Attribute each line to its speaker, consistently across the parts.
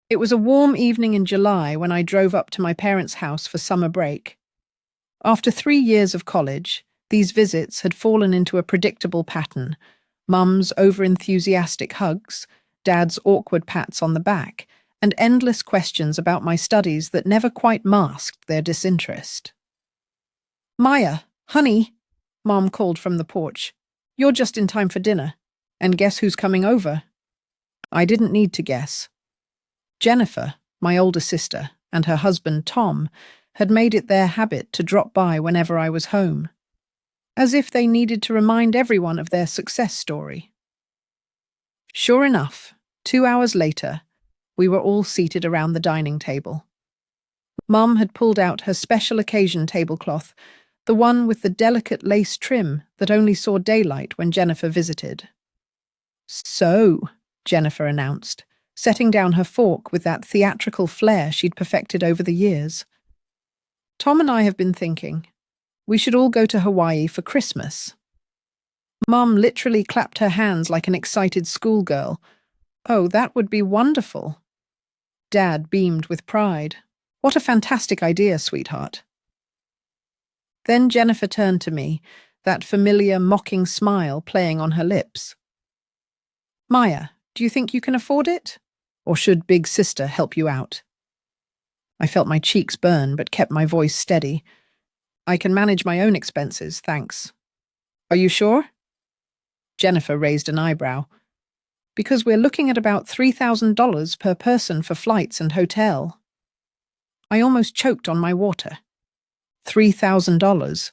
Speaker 1: It was a warm evening in July when I drove up to my parents' house for summer break. After 3 years of college, these visits had fallen into a predictable pattern: Mum's over-enthusiastic hugs, Dad's awkward pats on the back, and endless questions about my studies that never quite masked their disinterest. "Maya, honey," Mom called from the porch. "You're just in time for dinner. And guess who's coming over?" I didn't need to guess. Jennifer, my older sister, and her husband Tom had made it their habit to drop by whenever I was home, as if they needed to remind everyone of their success story. Sure enough, 2 hours later, we were all seated around the dining table. Mum had pulled out her special occasion tablecloth, the one with the delicate lace trim that only saw daylight when Jennifer visited. "So," Jennifer announced, setting down her fork with that theatrical flair she'd perfected over the years. "Tom and I have been thinking, we should all go to Hawaii for Christmas." Mum literally clapped her hands like an excited schoolgirl. "Oh, that would be wonderful." Dad beamed with pride. "What a fantastic idea, sweetheart." Then Jennifer turned to me, that familiar mocking smile playing on her lips. "Maya, do you think you can afford it? Or should Big Sister help you out?" I felt my cheeks burn but kept my voice steady. "I can manage my own expenses, thanks." "Are you sure?" Jennifer raised an eyebrow. "Because we're looking at about $3,000 per person for flights and hotel." I almost choked on my water. $3,000.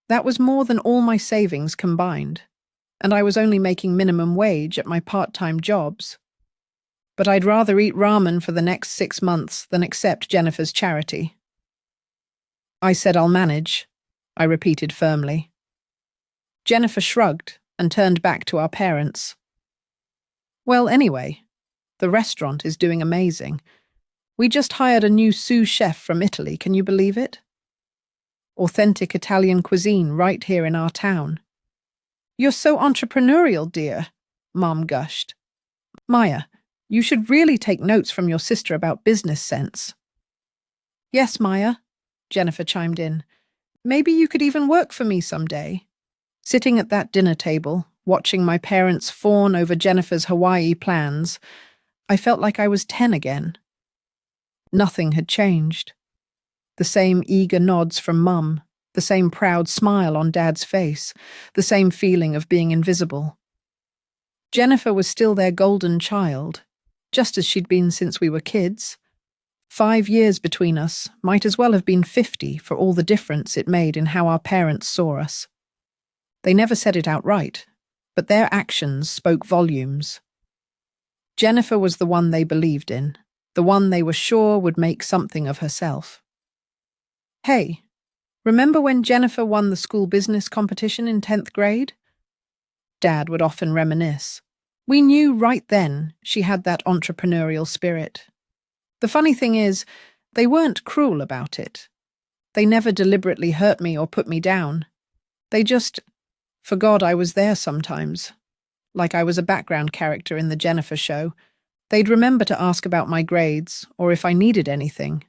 Speaker 1: That was more than all my savings combined, and I was only making minimum wage at my part-time jobs. But I'd rather eat ramen for the next 6 months than accept Jennifer's charity. "I said I'll manage," I repeated firmly. Jennifer shrugged and turned back to our parents. "Well, anyway, the restaurant is doing amazing. We just hired a new sous chef from Italy, can you believe it? Authentic Italian cuisine right here in our town." "You're so entrepreneurial, dear," Mom gushed. "Maya, you should really take notes from your sister about business sense." "Yes, Maya," Jennifer chimed in. "Maybe you could even work for me someday." Sitting at that dinner table, watching my parents fawn over Jennifer's Hawaii plans, I felt like I was 10 again. Nothing had changed. The same eager nods from Mum, the same proud smile on Dad's face, the same feeling of being invisible. Jennifer was still their golden child, just as she'd been since we were kids. 5 years between us might as well have been 50 for all the difference it made in how our parents saw us. They never said it outright, but their actions spoke volumes. Jennifer was the one they believed in, the one they were sure would make something of herself. "Hey, remember when Jennifer won the school business competition in 10th grade? Dad would often reminisce. We knew right then she had that entrepreneurial spirit. The funny thing is, they weren't cruel about it. They never deliberately hurt me or put me down. They just forgot I was there sometimes, like I was a background character in the Jennifer show. They'd remember to ask about my grades or if I needed anything.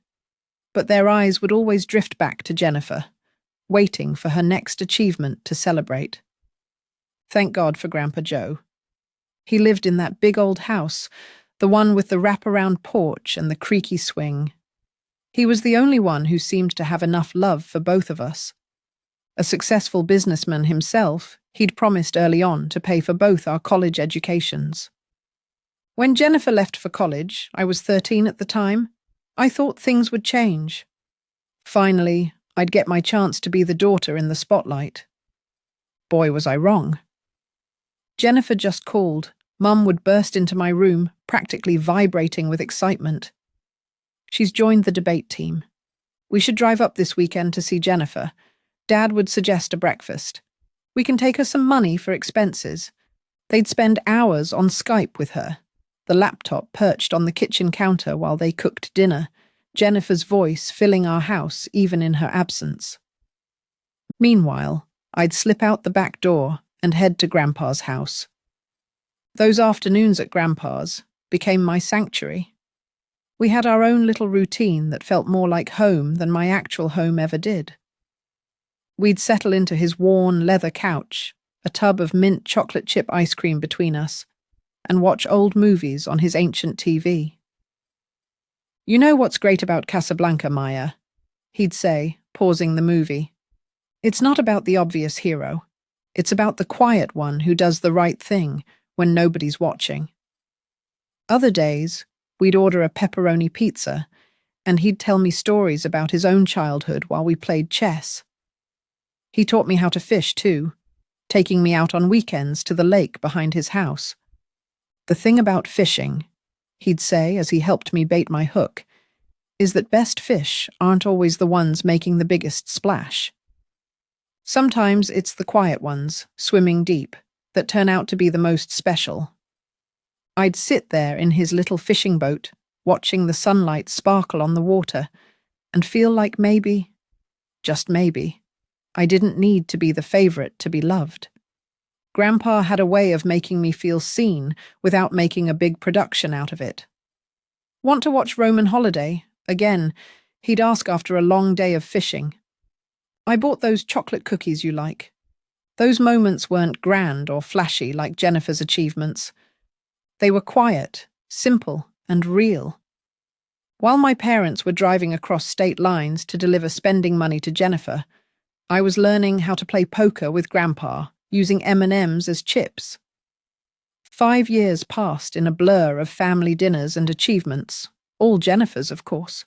Speaker 1: But their eyes would always drift back to Jennifer, waiting for her next achievement to celebrate. Thank God for Grandpa Joe. He lived in that big old house, the one with the wraparound porch and the creaky swing. He was the only one who seemed to have enough love for both of us. A successful businessman himself, he'd promised early on to pay for both our college educations. When Jennifer left for college, I was 13 at the time, I thought things would change. Finally, I'd get my chance to be the daughter in the spotlight. Boy, was I wrong. Jennifer just called. Mum would burst into my room, practically vibrating with excitement. She's joined the debate team. We should drive up this weekend to see Jennifer. Dad would suggest a breakfast. We can take her some money for expenses. They'd spend hours on Skype with her, the laptop perched on the kitchen counter while they cooked dinner, Jennifer's voice filling our house even in her absence. Meanwhile, I'd slip out the back door and head to Grandpa's house. Those afternoons at Grandpa's, became my sanctuary. We had our own little routine that felt more like home than my actual home ever did. We'd settle into his worn leather couch, a tub of mint chocolate chip ice cream between us, and watch old movies on his ancient TV. "You know what's great about Casablanca, Maya?" he'd say, pausing the movie. "It's not about the obvious hero. It's about the quiet one who does the right thing when nobody's watching." Other days, we'd order a pepperoni pizza, and he'd tell me stories about his own childhood while we played chess. He taught me how to fish, too, taking me out on weekends to the lake behind his house. "The thing about fishing," he'd say as he helped me bait my hook, "is that best fish aren't always the ones making the biggest splash. Sometimes it's the quiet ones, swimming deep, that turn out to be the most special." I'd sit there in his little fishing boat, watching the sunlight sparkle on the water, and feel like maybe, just maybe, I didn't need to be the favorite to be loved. Grandpa had a way of making me feel seen without making a big production out of it. "Want to watch Roman Holiday?" Again, he'd ask after a long day of fishing. "I bought those chocolate cookies you like." Those moments weren't grand or flashy like Jennifer's achievements. They were quiet, simple, and real. While my parents were driving across state lines to deliver spending money to Jennifer, I was learning how to play poker with Grandpa, using M&Ms as chips. 5 years passed in a blur of family dinners and achievements, all Jennifer's, of course.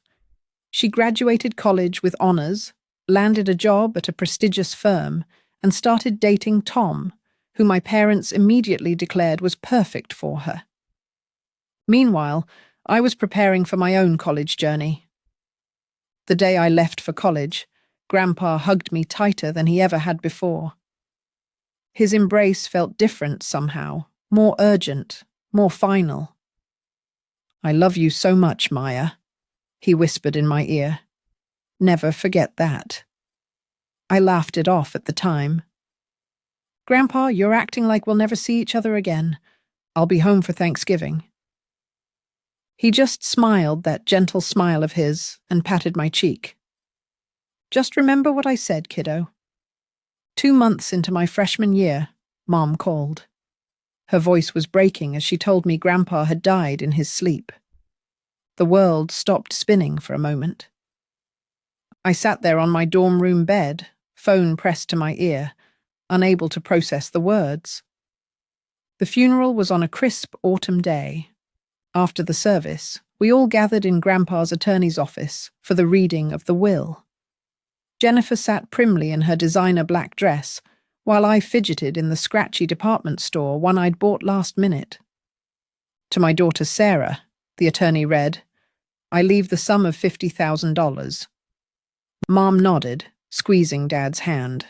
Speaker 1: She graduated college with honors, landed a job at a prestigious firm, and started dating Tom, who my parents immediately declared was perfect for her. Meanwhile, I was preparing for my own college journey. The day I left for college, Grandpa hugged me tighter than he ever had before. His embrace felt different somehow, more urgent, more final. "I love you so much, Maya," he whispered in my ear. "Never forget that." I laughed it off at the time. "Grandpa, you're acting like we'll never see each other again. I'll be home for Thanksgiving." He just smiled that gentle smile of his and patted my cheek. "Just remember what I said, kiddo." 2 months into my freshman year, Mom called. Her voice was breaking as she told me Grandpa had died in his sleep. The world stopped spinning for a moment. I sat there on my dorm room bed, phone pressed to my ear, unable to process the words. The funeral was on a crisp autumn day. After the service, we all gathered in Grandpa's attorney's office for the reading of the will. Jennifer sat primly in her designer black dress, while I fidgeted in the scratchy department store one I'd bought last minute. "To my daughter Sarah," the attorney read, "I leave the sum of $50,000. Mom nodded, squeezing Dad's hand.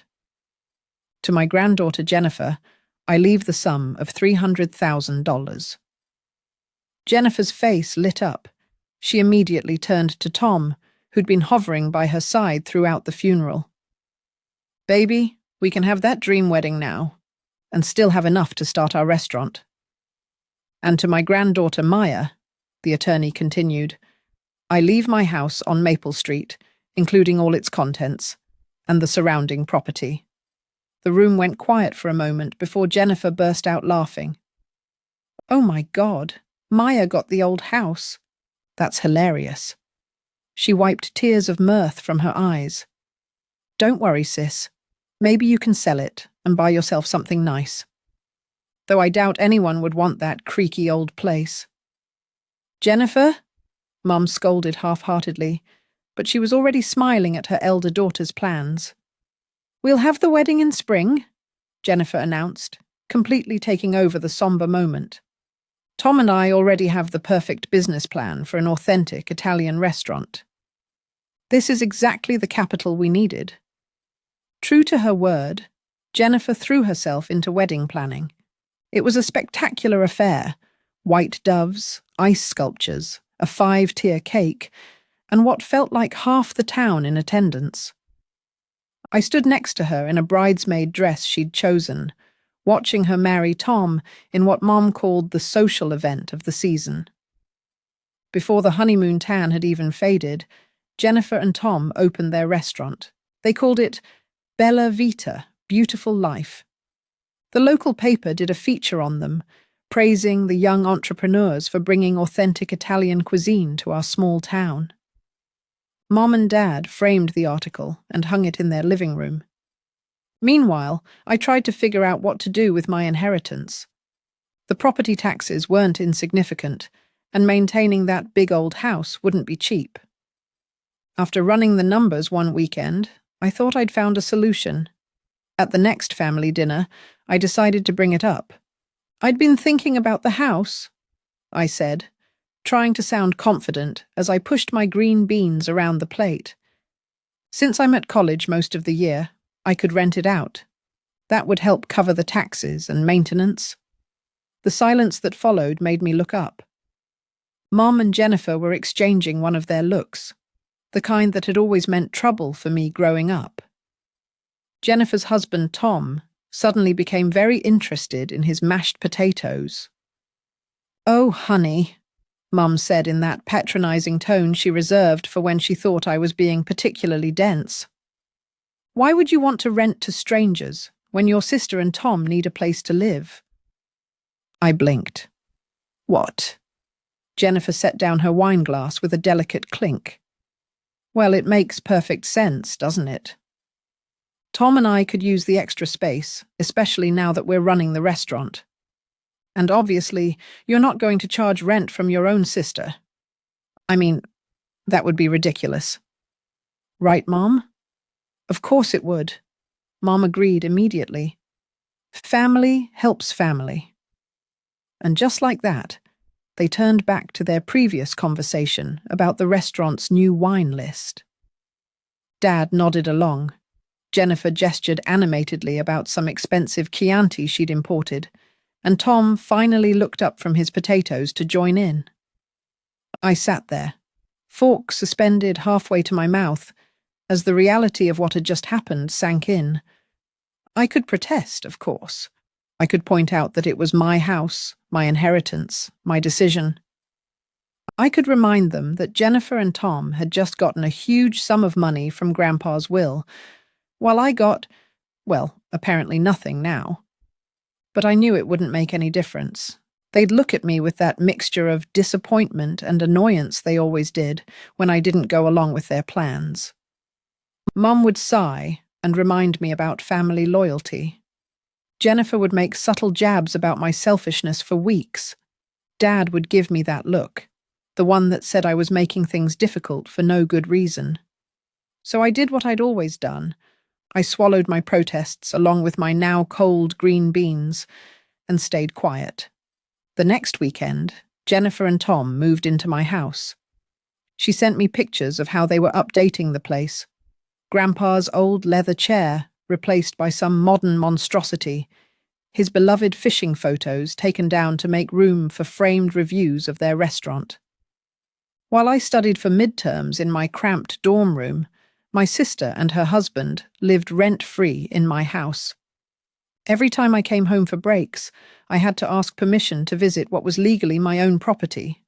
Speaker 1: "To my granddaughter Jennifer, I leave the sum of $300,000. Jennifer's face lit up. She immediately turned to Tom, who'd been hovering by her side throughout the funeral. "Baby, we can have that dream wedding now, and still have enough to start our restaurant." "And to my granddaughter Maya," the attorney continued, "I leave my house on Maple Street, including all its contents, and the surrounding property." The room went quiet for a moment before Jennifer burst out laughing. "Oh my God, Maya got the old house. That's hilarious." She wiped tears of mirth from her eyes. "Don't worry, sis. Maybe you can sell it and buy yourself something nice. Though I doubt anyone would want that creaky old place." "Jennifer?" Mum scolded half-heartedly, but she was already smiling at her elder daughter's plans. "We'll have the wedding in spring," Jennifer announced, completely taking over the somber moment. "Tom and I already have the perfect business plan for an authentic Italian restaurant. This is exactly the capital we needed." True to her word, Jennifer threw herself into wedding planning. It was a spectacular affair: white doves, ice sculptures, a 5-tier cake, and what felt like half the town in attendance. I stood next to her in a bridesmaid dress she'd chosen, watching her marry Tom in what Mom called the social event of the season. Before the honeymoon tan had even faded, Jennifer and Tom opened their restaurant. They called it Bella Vita, Beautiful Life. The local paper did a feature on them, praising the young entrepreneurs for bringing authentic Italian cuisine to our small town. Mom and Dad framed the article and hung it in their living room. Meanwhile, I tried to figure out what to do with my inheritance. The property taxes weren't insignificant, and maintaining that big old house wouldn't be cheap. After running the numbers one weekend, I thought I'd found a solution. At the next family dinner, I decided to bring it up. "I'd been thinking about the house," I said, trying to sound confident as I pushed my green beans around the plate. "Since I'm at college most of the year, I could rent it out. That would help cover the taxes and maintenance." The silence that followed made me look up. Mom and Jennifer were exchanging one of their looks, the kind that had always meant trouble for me growing up. Jennifer's husband, Tom, suddenly became very interested in his mashed potatoes. "Oh, honey," Mum said in that patronizing tone she reserved for when she thought I was being particularly dense. "Why would you want to rent to strangers when your sister and Tom need a place to live?" I blinked. "What?" Jennifer set down her wine glass with a delicate clink. "Well, it makes perfect sense, doesn't it? Tom and I could use the extra space, especially now that we're running the restaurant. And obviously, you're not going to charge rent from your own sister. I mean, that would be ridiculous." "Right, Mom?" "Of course it would." Mom agreed immediately. "Family helps family." And just like that, they turned back to their previous conversation about the restaurant's new wine list. Dad nodded along. Jennifer gestured animatedly about some expensive Chianti she'd imported, and Tom finally looked up from his potatoes to join in. I sat there, fork suspended halfway to my mouth, as the reality of what had just happened sank in. I could protest, of course. I could point out that it was my house, my inheritance, my decision. I could remind them that Jennifer and Tom had just gotten a huge sum of money from Grandpa's will, while I got, well, apparently nothing now. But I knew it wouldn't make any difference. They'd look at me with that mixture of disappointment and annoyance they always did when I didn't go along with their plans. Mum would sigh and remind me about family loyalty. Jennifer would make subtle jabs about my selfishness for weeks. Dad would give me that look, the one that said I was making things difficult for no good reason. So I did what I'd always done. I swallowed my protests along with my now cold green beans and stayed quiet. The next weekend, Jennifer and Tom moved into my house. She sent me pictures of how they were updating the place. Grandpa's old leather chair replaced by some modern monstrosity, his beloved fishing photos taken down to make room for framed reviews of their restaurant. While I studied for midterms in my cramped dorm room, my sister and her husband lived rent-free in my house. Every time I came home for breaks, I had to ask permission to visit what was legally my own property.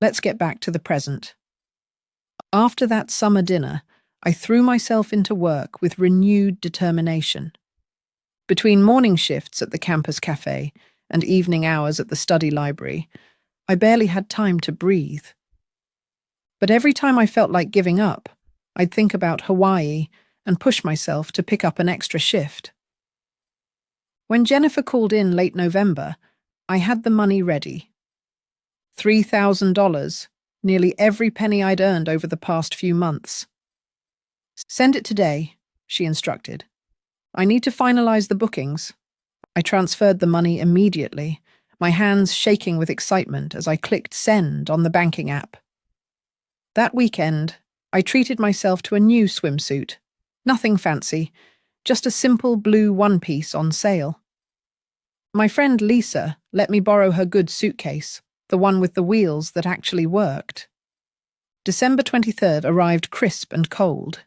Speaker 1: Let's get back to the present. After that summer dinner, I threw myself into work with renewed determination. Between morning shifts at the campus cafe and evening hours at the study library, I barely had time to breathe. But every time I felt like giving up, I'd think about Hawaii and push myself to pick up an extra shift. When Jennifer called in late November, I had the money ready. $3,000, nearly every penny I'd earned over the past few months. "Send it today," she instructed. "I need to finalize the bookings." I transferred the money immediately, my hands shaking with excitement as I clicked send on the banking app. That weekend, I treated myself to a new swimsuit. Nothing fancy, just a simple blue one-piece on sale. My friend Lisa let me borrow her good suitcase, the one with the wheels that actually worked. December 23rd arrived crisp and cold.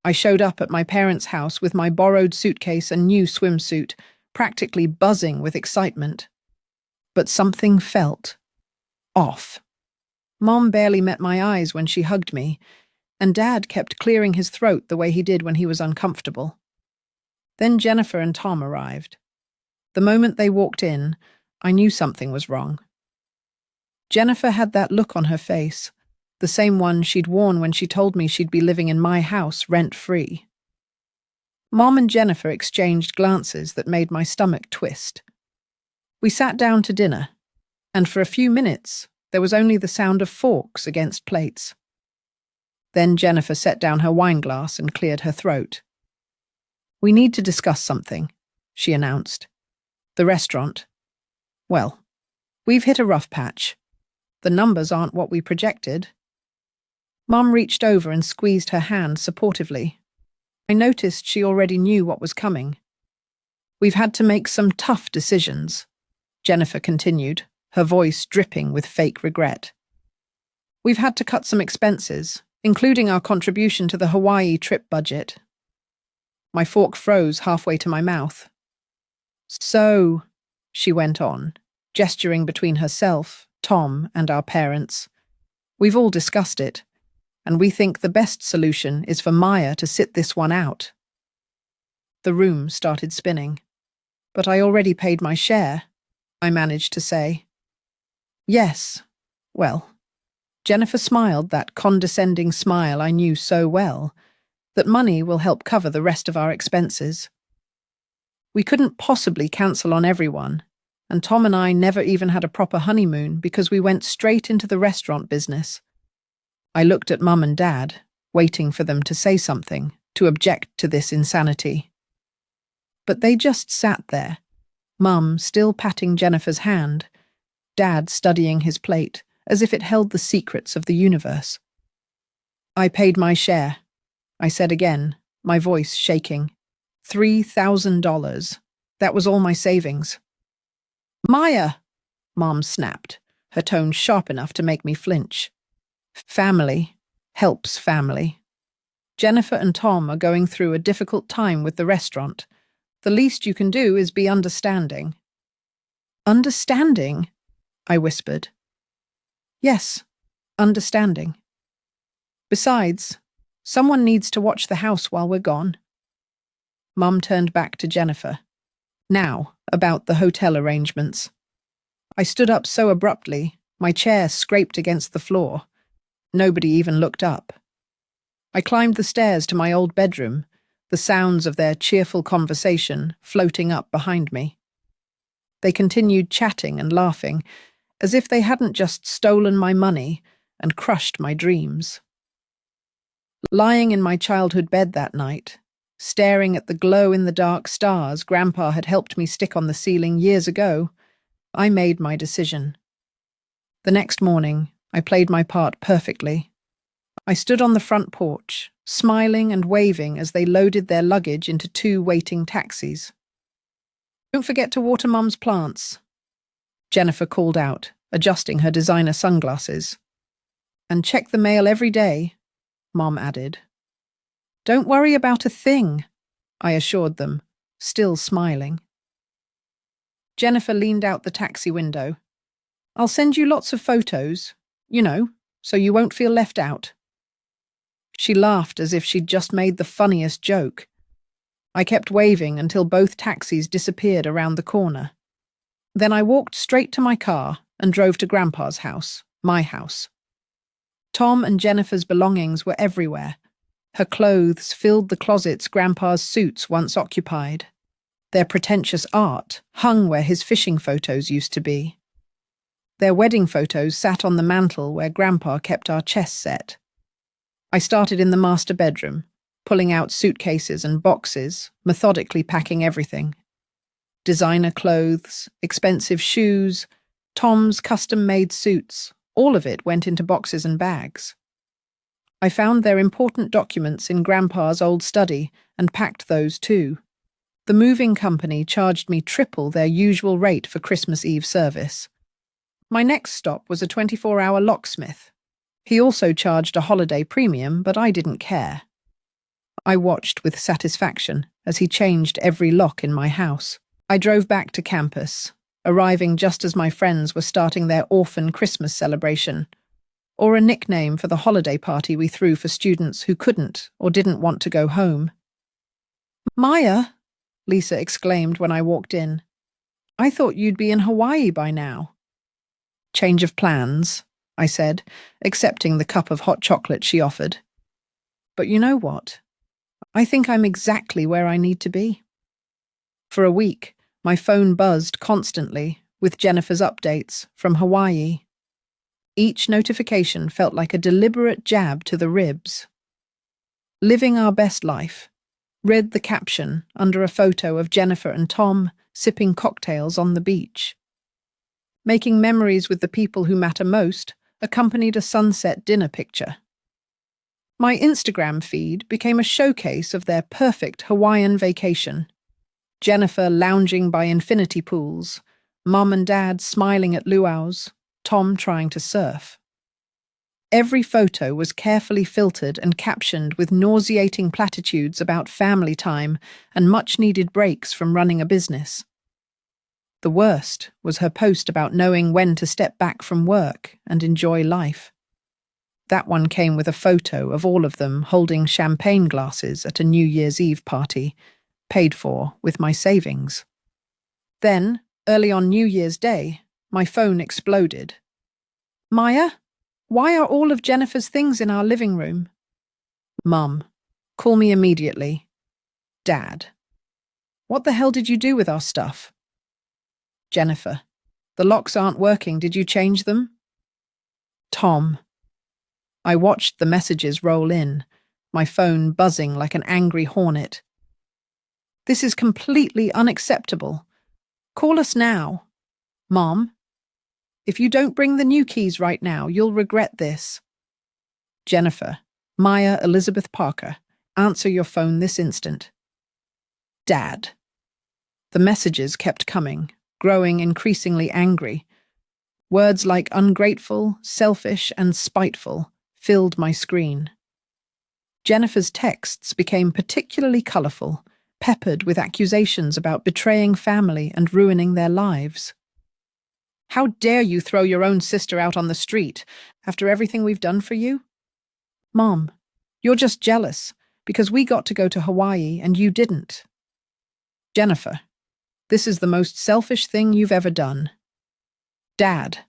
Speaker 1: I showed up at my parents' house with my borrowed suitcase and new swimsuit, practically buzzing with excitement. But something felt off. Mom barely met my eyes when she hugged me, and Dad kept clearing his throat the way he did when he was uncomfortable. Then Jennifer and Tom arrived. The moment they walked in, I knew something was wrong. Jennifer had that look on her face, the same one she'd worn when she told me she'd be living in my house rent-free. Mom and Jennifer exchanged glances that made my stomach twist. We sat down to dinner, and for a few minutes, there was only the sound of forks against plates. Then Jennifer set down her wineglass and cleared her throat. "We need to discuss something," she announced. "The restaurant. Well, we've hit a rough patch. The numbers aren't what we projected." Mum reached over and squeezed her hand supportively. I noticed she already knew what was coming. "We've had to make some tough decisions," Jennifer continued, her voice dripping with fake regret. "We've had to cut some expenses, including our contribution to the Hawaii trip budget." My fork froze halfway to my mouth. "So," she went on, gesturing between herself, Tom, and our parents, "we've all discussed it, and we think the best solution is for Maya to sit this one out." The room started spinning. "But I already paid my share," I managed to say. "Yes, well," Jennifer smiled, that condescending smile I knew so well, "that money will help cover the rest of our expenses. We couldn't possibly cancel on everyone, and Tom and I never even had a proper honeymoon because we went straight into the restaurant business." I looked at Mum and Dad, waiting for them to say something, to object to this insanity. But they just sat there, Mum still patting Jennifer's hand, Dad studying his plate, as if it held the secrets of the universe. "I paid my share," I said again, my voice shaking. $3,000. That was all my savings. "Maya!" Mom snapped, her tone sharp enough to make me flinch. "Family helps family. Jennifer and Tom are going through a difficult time with the restaurant. The least you can do is be understanding." "Understanding?" I whispered. "Yes, understanding. Besides, someone needs to watch the house while we're gone." Mum turned back to Jennifer. "Now, about the hotel arrangements." I stood up so abruptly, my chair scraped against the floor. Nobody even looked up. I climbed the stairs to my old bedroom, the sounds of their cheerful conversation floating up behind me. They continued chatting and laughing, as if they hadn't just stolen my money and crushed my dreams. Lying in my childhood bed that night, staring at the glow-in-the-dark stars Grandpa had helped me stick on the ceiling years ago, I made my decision. The next morning, I played my part perfectly. I stood on the front porch, smiling and waving as they loaded their luggage into 2 waiting taxis. "Don't forget to water Mum's plants," Jennifer called out, adjusting her designer sunglasses. "And check the mail every day," Mom added. "Don't worry about a thing," I assured them, still smiling. Jennifer leaned out the taxi window. "I'll send you lots of photos, so you won't feel left out." She laughed as if she'd just made the funniest joke. I kept waving until both taxis disappeared around the corner. Then I walked straight to my car and drove to Grandpa's house, my house. Tom and Jennifer's belongings were everywhere. Her clothes filled the closets Grandpa's suits once occupied. Their pretentious art hung where his fishing photos used to be. Their wedding photos sat on the mantel where Grandpa kept our chess set. I started in the master bedroom, pulling out suitcases and boxes, methodically packing everything. Designer clothes, expensive shoes, Tom's custom-made suits, all of it went into boxes and bags. I found their important documents in Grandpa's old study and packed those too. The moving company charged me triple their usual rate for Christmas Eve service. My next stop was a 24-hour locksmith. He also charged a holiday premium, but I didn't care. I watched with satisfaction as he changed every lock in my house. I drove back to campus, arriving just as my friends were starting their orphan Christmas celebration, or a nickname for the holiday party we threw for students who couldn't or didn't want to go home. "Maya," Lisa exclaimed when I walked in. "I thought you'd be in Hawaii by now." "Change of plans," I said, accepting the cup of hot chocolate she offered. "But you know what? I think I'm exactly where I need to be." For a week, my phone buzzed constantly with Jennifer's updates from Hawaii. Each notification felt like a deliberate jab to the ribs. "Living our best life," read the caption under a photo of Jennifer and Tom sipping cocktails on the beach. "Making memories with the people who matter most," accompanied a sunset dinner picture. My Instagram feed became a showcase of their perfect Hawaiian vacation. Jennifer lounging by infinity pools, Mum and Dad smiling at luau's, Tom trying to surf. Every photo was carefully filtered and captioned with nauseating platitudes about family time and much-needed breaks from running a business. The worst was her post about knowing when to step back from work and enjoy life. That one came with a photo of all of them holding champagne glasses at a New Year's Eve party, paid for with my savings. Then, early on New Year's Day, my phone exploded. "Maya, why are all of Jennifer's things in our living room?" "Mum, call me immediately." "Dad, what the hell did you do with our stuff?" "Jennifer, the locks aren't working. Did you change them?" "Tom." I watched the messages roll in, my phone buzzing like an angry hornet. "This is completely unacceptable. Call us now." "Mom, if you don't bring the new keys right now, you'll regret this." "Jennifer, Maya Elizabeth Parker, answer your phone this instant." "Dad." The messages kept coming, growing increasingly angry. Words like ungrateful, selfish, and spiteful filled my screen. Jennifer's texts became particularly colourful, peppered with accusations about betraying family and ruining their lives. "How dare you throw your own sister out on the street after everything we've done for you?" "Mom, you're just jealous because we got to go to Hawaii and you didn't." "Jennifer, this is the most selfish thing you've ever done." "Dad."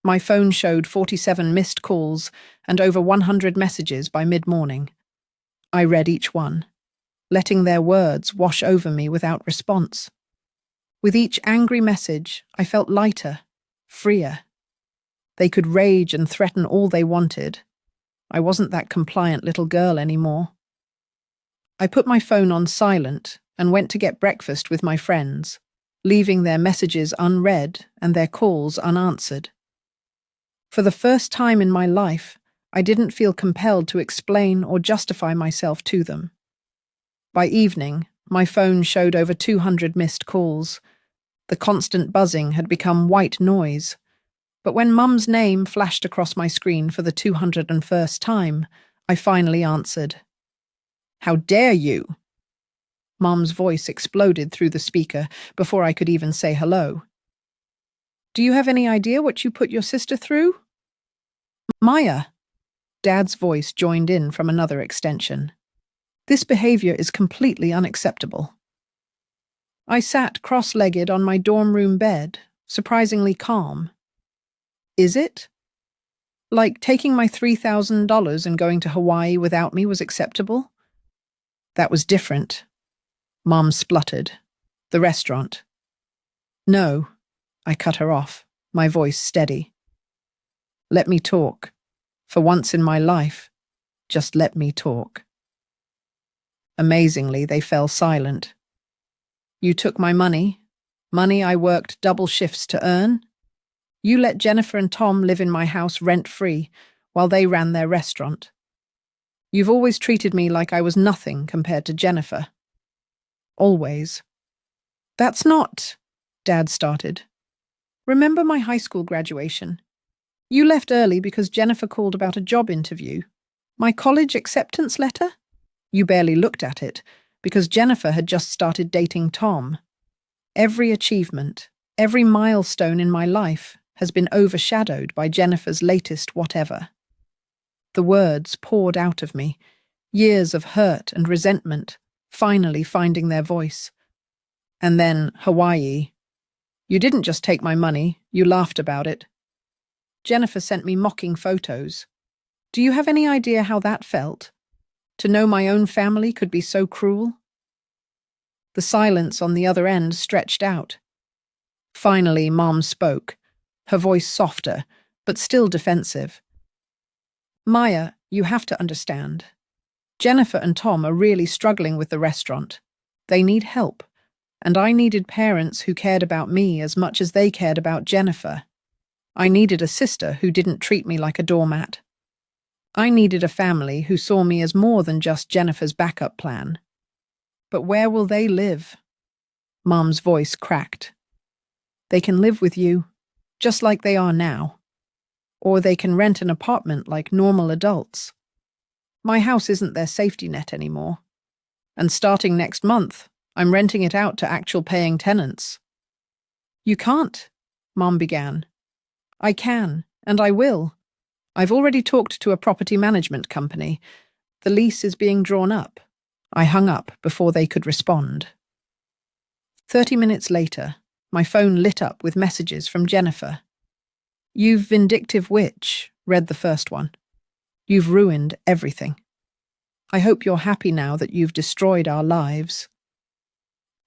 Speaker 1: My phone showed 47 missed calls and over 100 messages by mid-morning. I read each one, letting their words wash over me without response. With each angry message, I felt lighter, freer. They could rage and threaten all they wanted. I wasn't that compliant little girl anymore. I put my phone on silent and went to get breakfast with my friends, leaving their messages unread and their calls unanswered. For the first time in my life, I didn't feel compelled to explain or justify myself to them. By evening, my phone showed over 200 missed calls. The constant buzzing had become white noise. But when Mum's name flashed across my screen for the 201st time, I finally answered. "How dare you?" Mum's voice exploded through the speaker before I could even say hello. "Do you have any idea what you put your sister through?" "Maya." Dad's voice joined in from another extension. "This behavior is completely unacceptable." I sat cross-legged on my dorm room bed, surprisingly calm. "Is it? Like taking my $3,000 and going to Hawaii without me was acceptable?" "That was different." Mom spluttered. "The restaurant." "No," I cut her off, my voice steady. "Let me talk. For once in my life, just let me talk." Amazingly, they fell silent. "You took my money I worked double shifts to earn. You let Jennifer and Tom live in my house rent-free while they ran their restaurant. You've always treated me like I was nothing compared to Jennifer. Always." "That's not," Dad started. "Remember my high school graduation? You left early because Jennifer called about a job interview. My college acceptance letter? You barely looked at it because Jennifer had just started dating Tom. Every achievement, every milestone in my life has been overshadowed by Jennifer's latest whatever. The words poured out of me, years of hurt and resentment, finally finding their voice. And then Hawaii. You didn't just take my money, you laughed about it. Jennifer sent me mocking photos. Do you have any idea how that felt? To know my own family could be so cruel? The silence on the other end stretched out. Finally, Mom spoke, her voice softer, but still defensive. Maya, you have to understand. Jennifer and Tom are really struggling with the restaurant. They need help, and I needed parents who cared about me as much as they cared about Jennifer. I needed a sister who didn't treat me like a doormat. I needed a family who saw me as more than just Jennifer's backup plan. But where will they live? Mom's voice cracked. They can live with you, just like they are now. Or they can rent an apartment like normal adults. My house isn't their safety net anymore. And starting next month, I'm renting it out to actual paying tenants. You can't, Mom began. I can, and I will. I've already talked to a property management company. The lease is being drawn up. I hung up before they could respond. 30 minutes later, my phone lit up with messages from Jennifer. "You vindictive witch," read the first one. "You've ruined everything. I hope you're happy now that you've destroyed our lives."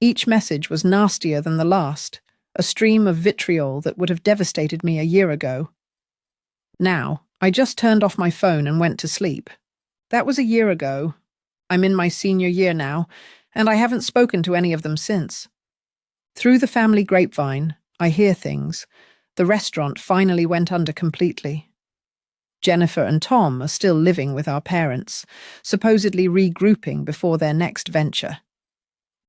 Speaker 1: Each message was nastier than the last, a stream of vitriol that would have devastated me a year ago. Now, I just turned off my phone and went to sleep. That was a year ago. I'm in my senior year now, and I haven't spoken to any of them since. Through the family grapevine, I hear things. The restaurant finally went under completely. Jennifer and Tom are still living with our parents, supposedly regrouping before their next venture.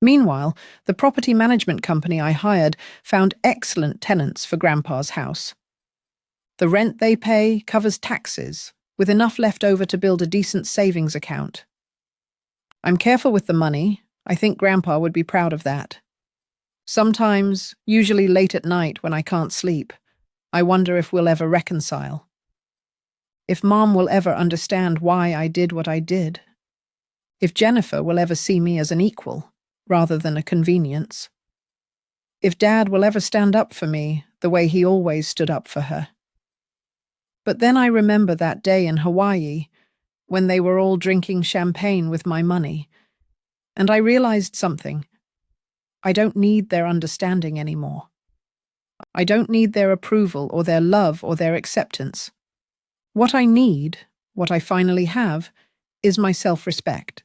Speaker 1: Meanwhile, the property management company I hired found excellent tenants for Grandpa's house. The rent they pay covers taxes, with enough left over to build a decent savings account. I'm careful with the money. I think Grandpa would be proud of that. Sometimes, usually late at night when I can't sleep, I wonder if we'll ever reconcile. If Mom will ever understand why I did what I did. If Jennifer will ever see me as an equal, rather than a convenience. If Dad will ever stand up for me the way he always stood up for her. But then I remember that day in Hawaii, when they were all drinking champagne with my money, and I realized something. I don't need their understanding anymore. I don't need their approval or their love or their acceptance. What I need, what I finally have, is my self-respect.